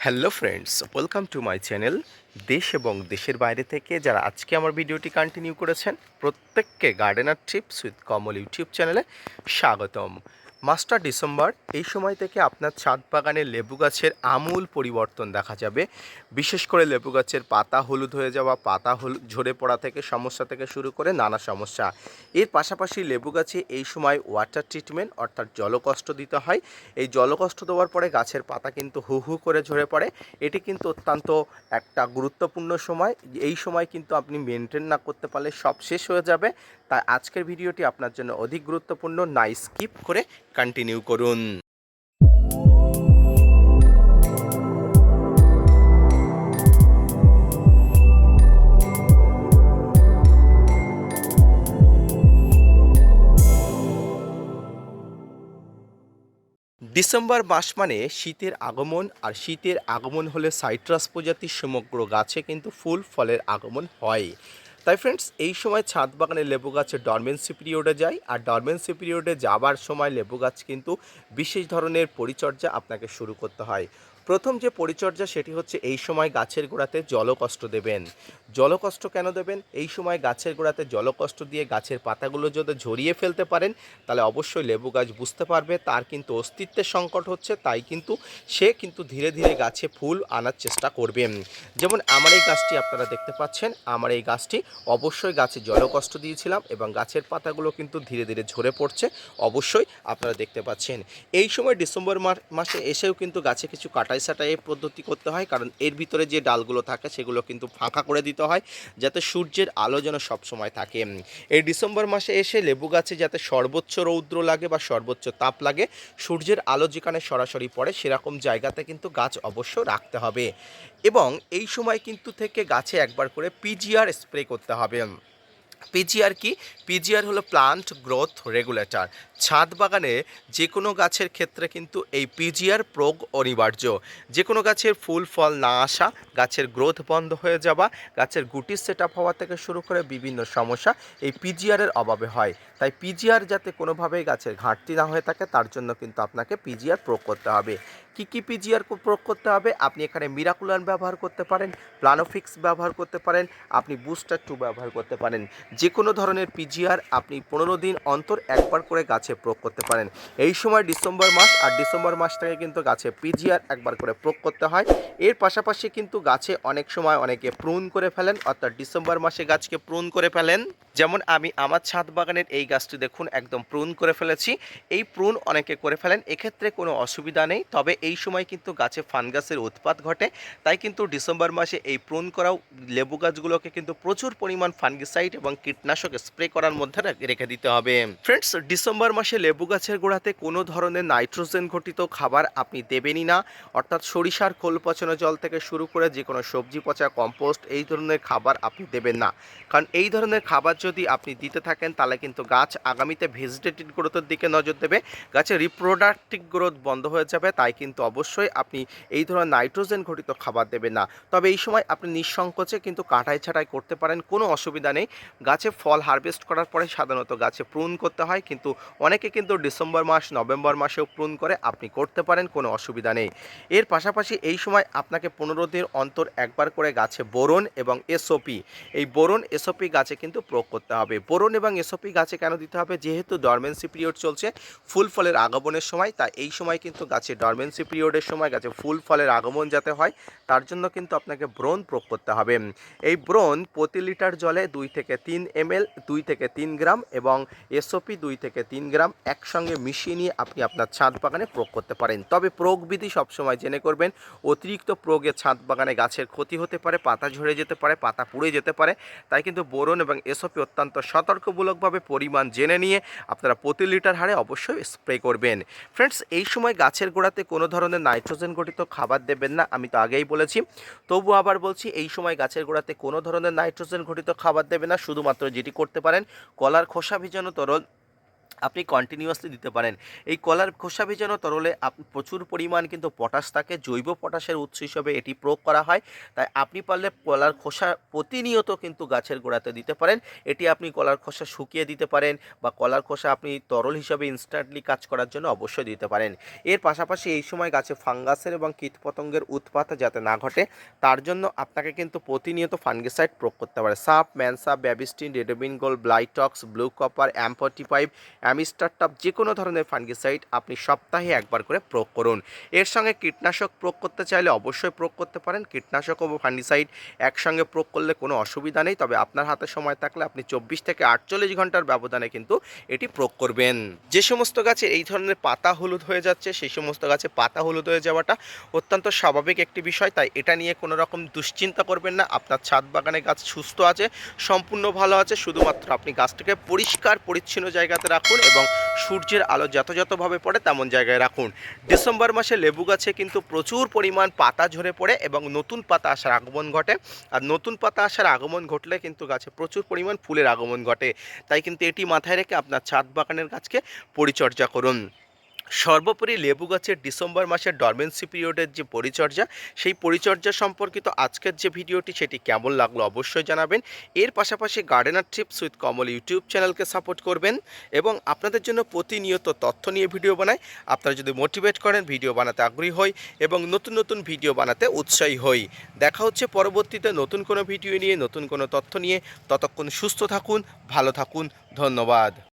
Hello friends, welcome to my channel. দেশ এবং দেশের বাইরে থেকে যারা আজকে আমার ভিডিওটি কন্টিনিউ করেছেন প্রত্যেককে gardener tips with Kamal YouTube চ্যানেলে স্বাগতম। মাস্টার ডিসেম্বর, এই সময় থেকে আপনার ছাদ বাগানে লেবু গাছের আমূল পরিবর্তন দেখা যাবে। বিশেষ করে লেবু গাছের পাতা হলুদ হয়ে যাওয়া, পাতা ঝরে পড়া থেকে সমস্যা থেকে শুরু করে নানা সমস্যা। এর পাশাপাশি লেবু গাছে এই সময় ওয়াটার ট্রিটমেন্ট অর্থাৎ জলকষ্ট দিতে হয়। এই জলকষ্ট দেওয়ার পরে গাছের পাতা কিন্তু হু হু করে ঝরে পড়ে। এটি কিন্তু অত্যন্ত একটা গুরুত্বপূর্ণ সময়। এই সময় কিন্তু আপনি মেনটেন না করতে পারলে সব শেষ হয়ে যাবে। তাই আজকের ভিডিওটি আপনার জন্য অধিক গুরুত্বপূর্ণ, না স্কিপ করে কন্টিনিউ করুন। ডিসেম্বর মাস মানে শীতের আগমন, আর শীতের আগমন হলে সাইট্রাস প্রজাতির সমগ্র গাছে কিন্তু ফুল ফলের আগমন হয়। তাই ফ্রেন্ডস, এই সময় ছাদ বাগানে লেবু গাছে ডরমেন্সি পিরিয়ডে যায়, আর ডরমেন্সি পিরিয়ডে যাবার সময় লেবু গাছ কিন্তু বিশেষ ধরনের পরিচর্যা আপনাকে শুরু করতে হয়। প্রথম যে পরিচর্যা সেটি হচ্ছে এই সময় গাছের গোড়াতে জলকষ্ট দেবেন। জলকষ্ট কেন দেবেন? এই সময় গাছের গোড়াতে জলকষ্ট দিয়ে গাছের পাতাগুলো যদি ঝরিয়ে ফেলতে পারেন তাহলে অবশ্যই লেবু গাছ বুঝতে পারবে তার কিন্তু অস্তিত্বের সংকট হচ্ছে, তাই কিন্তু সে কিন্তু ধীরে ধীরে গাছে ফুল আনার চেষ্টা করবে। যেমন আমার এই গাছটি আপনারা দেখতে পাচ্ছেন, আমার এই গাছটি অবশ্যই গাছে জলকষ্ট দিয়েছিলাম এবং গাছের পাতাগুলো কিন্তু ধীরে ধীরে ঝরে পড়ছে, অবশ্যই আপনারা দেখতে পাচ্ছেন। এই সময় ডিসেম্বর মাসে এসেও কিন্তু গাছে কিছু কাটাই ছাঁটাই পদ্ধতি করতে হয়, কারণ এর ভিতরে যে ডালগুলো থাকে সেগুলো কিন্তু ফাঁকা করে দিতে হয় যাতে সূর্যের আলো যেন সবসময় থাকে। এই ডিসেম্বর মাসে এসে লেবু গাছে যাতে সর্বোচ্চ রৌদ্র লাগে বা সর্বোচ্চ তাপ লাগে, সূর্যের আলো যেখানে সরাসরি পড়ে সেরকম জায়গাতে কিন্তু গাছ অবশ্য রাখতে হবে। এবং এই সময় কিন্তু থেকে গাছে একবার করে পিজিআর স্প্রে করতে হবে। পিজিআর কি? পিজিআর হলো প্লান্ট গ্রোথ রেগুলেটর। ছাদ বাগানে যে কোনো গাছের ক্ষেত্রে কিন্তু এই পিজিআর প্রয়োগ অনিবার্য। যে কোনো গাছের ফুল ফল না আসা, গাছের গ্রোথ বন্ধ হয়ে যাওয়া, গাছের গুটি সেট আপ হওয়া থেকে শুরু করে বিভিন্ন সমস্যা এই পিজিআরের অভাবে হয়। তাই পিজিআর যাতে কোনোভাবেই গাছের ঘাটতি না হয়ে থাকে তার জন্য কিন্তু আপনাকে পিজিআর প্রয়োগ করতে হবে। কী পিজিআর প্রয়োগ করতে হবে? আপনি এখানে মিরাকুলান ব্যবহার করতে পারেন, প্লানোফিক্স ব্যবহার করতে পারেন, আপনি বুস্টার 2 ব্যবহার করতে পারেন। যে কোনো ধরনের পিজিআর আপনি 15 দিন অন্তর একবার করে গাছে প্রয়োগ করতে পারেন। এই সময় ডিসেম্বর মাস, আর ডিসেম্বর মাস থেকে কিন্তু গাছে পিজিআর একবার করে প্রয়োগ করতে হয়। এর পাশাপাশি কিন্তু গাছে অনেক সময় অনেকে প্রুন করে ফেলেন, অর্থাৎ ডিসেম্বর মাসে গাছকে প্রুন করে ফেলেন। যেমন আমি আমার ছাদ বাগানের এই গাছটি দেখুন একদম প্রুন করে ফেলেছি। এই প্রুন অনেকে করে ফেলেন, এক্ষেত্রে কোনো অসুবিধা নেই, তবে এই সময় কিন্তু গাছে ফানগাসের উৎপাত ঘটে। তাই কিন্তু ডিসেম্বর মাসে এই প্রুন করাও লেবু গাছগুলোকে কিন্তু প্রচুর পরিমাণ ফানগিসাইড এবং কীটনাশক স্প্রে করার মধ্যে রেখে দিতে হবে। ফ্রেন্ডস, ডিসেম্বর মাসে লেবু গাছের গোড়াতে কোনো ধরনের নাইট্রোজেন ঘটিত খাবার আপনি দেবেনই না, অর্থাৎ সরিষার খোল পচানো জল থেকে শুরু করে যে কোনো সবজি পচা কম্পোস্ট এই ধরনের খাবার আপনি দেবেন না। কারণ এই ধরনের খাবার যদি আপনি দিতে থাকেন তাহলে কিন্তু গাছ আগামীতে ভেজিটেটিভ গ্রোথের দিকে নজর দেবে, গাছের রিপ্রোডাক্টিভ গ্রোথ বন্ধ হয়ে যাবে। তাই কিন্তু অবশ্যই আপনি এই ধরনের নাইট্রোজেন ঘটিত খাবার দেবেন না। তবে এই সময় আপনি নিঃসংকোচে কিন্তু কাটাই ছাঁটাই করতে পারেন, কোনো অসুবিধা নেই। গাছে ফল হারভেস্ট করার পরে সাধারণত গাছে প্রুন করতে হয়, কিন্তু অনেকে কিন্তু ডিসেম্বর মাস নভেম্বর মাসেও প্রুন করে, আপনি করতে পারেন, কোনো অসুবিধা নেই। এর পাশাপাশি এই সময় আপনাকে 15 দিন অন্তর একবার করে গাছে বোরন এবং এসওপি, এই বোরন এসওপি গাছে কিন্তু প্রয়োগ করতে হবে। বোরন এবং এসওপি গাছে কেন দিতে হবে? যেহেতু ডরমেন্সি পিরিয়ড চলছে, ফুল ফলের আগমনের সময়, তাই এই সময় কিন্তু গাছে ডরমেন্সি পিরিয়ডের সময় গাছে ফুল ফলের আগমন যাতে হয় তার জন্য কিন্তু আপনাকে ব্রোন প্রয়োগ করতে হবে। এই ব্রোন প্রতি লিটার জলে 2 থেকে 3 ml, 2 থেকে 3 গ্রাম এবং এসওপি 2 থেকে 3 গ্রাম একসঙ্গে মিশিয়ে নিয়ে আপনি আপনার ছাদ বাগানে প্রয়োগ করতে পারেন। তবে প্রয়োগবিধি সবসময় জেনে করবেন। অতিরিক্ত প্রয়োগে ছাদ বাগানে গাছের ক্ষতি হতে পারে, পাতা ঝরে যেতে পারে, পাতা পুড়ে যেতে পারে। তাই কিন্তু বোরন এবং এসওপি অত্যন্ত সতর্কমূলকভাবে পরিমাণ জেনে নিয়ে আপনারা প্রতি লিটার হারে অবশ্যই স্প্রে করবেন। ফ্রেন্ডস, এই সময় গাছের গোড়াতে কোনো ধরনের নাইট্রোজেন ঘটিত খাবার দেবেন না, আমি তো আগেই বলেছি। তবু আবার বলছি, এই সময় গাছের গোড়াতে কোনো ধরনের নাইট্রোজেন ঘটিত খাবার দেবে না। শুধুমাত্র যেটি করতে পারেন, কলার খোসা ভিজানো তরল আপনি কন্টিনিউয়াসলি দিতে পারেন। এই কলার খোসা ভেজানো তরলে প্রচুর পরিমাণ কিন্তু পটাশ থাকে, জৈব পটাশের উৎস হিসেবে এটি প্রয়োগ করা হয়। তাই আপনি পারলে কলার খোসা প্রতিনিয়ত কিন্তু গাছের গোড়াতে দিতে পারেন। এটি আপনি কলার খোসা শুকিয়ে দিতে পারেন বা কলার খোসা আপনি তরল হিসাবে ইনস্ট্যান্টলি কাজ করার জন্য অবশ্যই দিতে পারেন। এর পাশাপাশি এই সময় গাছে ফাঙ্গাসের এবং কীটপতঙ্গের উৎপাত যাতে না ঘটে তার জন্য আপনাকে কিন্তু প্রতিনিয়ত ফাঙ্গিসাইড প্রয়োগ করতে পারে। সাপ, ম্যানসাপ, ব্যাবিস্টিন, রেডোবিন গোল্ড, ব্লাইটক্স, ব্লু কপার, অ্যাম্পটিপাইপ, অ্যামিস্টার টপ যে কোনো ধরনের ফাঙ্গিসাইড আপনি সপ্তাহে একবার করে প্রয়োগ করুন। এর সঙ্গে কীটনাশক প্রয়োগ করতে চাইলে অবশ্যই প্রয়োগ করতে পারেন। কীটনাশক ও ফাঙ্গিসাইড একসঙ্গে প্রয়োগ করলে কোনো অসুবিধা নেই, তবে আপনার হাতে সময় থাকলে আপনি 24 থেকে 48 ঘন্টার ব্যবধানে কিন্তু এটি প্রয়োগ করবেন। যে সমস্ত গাছে এই ধরনের পাতা হলুদ হয়ে যাচ্ছে সেই সমস্ত গাছে পাতা হলুদ হয়ে যাওয়াটা অত্যন্ত স্বাভাবিক একটি বিষয়, তাই এটা নিয়ে কোনো রকম দুশ্চিন্তা করবেন না। আপনার ছাদ বাগানে গাছ সুস্থ আছে, সম্পূর্ণ ভালো আছে, শুধুমাত্র আপনি গাছটাকে পরিষ্কার পরিচ্ছন্ন জায়গাতে রাখুন এবং সূর্যের আলো যথাযথভাবে পড়ে তেমন জায়গায় রাখুন। ডিসেম্বর মাসে লেবু গাছে কিন্তু প্রচুর পরিমাণ পাতা ঝরে পড়ে এবং নতুন পাতা আসার আগমন ঘটে, আর নতুন পাতা আসার আগমন ঘটলে কিন্তু গাছে প্রচুর পরিমাণ ফুলের আগমন ঘটে। তাই কিন্তু এটি মাথায় রেখে আপনার ছাদ বাগানের গাছকে পরিচর্যা করুন। সর্বোপরি লেবু গাছের ডিসেম্বর মাসের ডরমেন্সি পিরিয়ডের যে পরিচর্যা, সেই পরিচর্যা সম্পর্কিত আজকের যে ভিডিওটি সেটি কেমন লাগলো অবশ্যই জানাবেন। এর পাশাপাশি gardener tips with Kamal YouTube চ্যানেলকে সাপোর্ট করবেন এবং আপনাদের জন্য প্রতিনিয়ত তথ্য নিয়ে ভিডিও বানাই। আপনারা যদি মোটিভেট করেন, ভিডিও বানাতে আগ্রহী হই এবং নতুন নতুন ভিডিও বানাতে উৎসাহী হই। দেখা হচ্ছে পরবর্তীতে নতুন কোনো ভিডিও নিয়ে, নতুন কোনো তথ্য নিয়ে। ততক্ষণ সুস্থ থাকুন, ভালো থাকুন, ধন্যবাদ।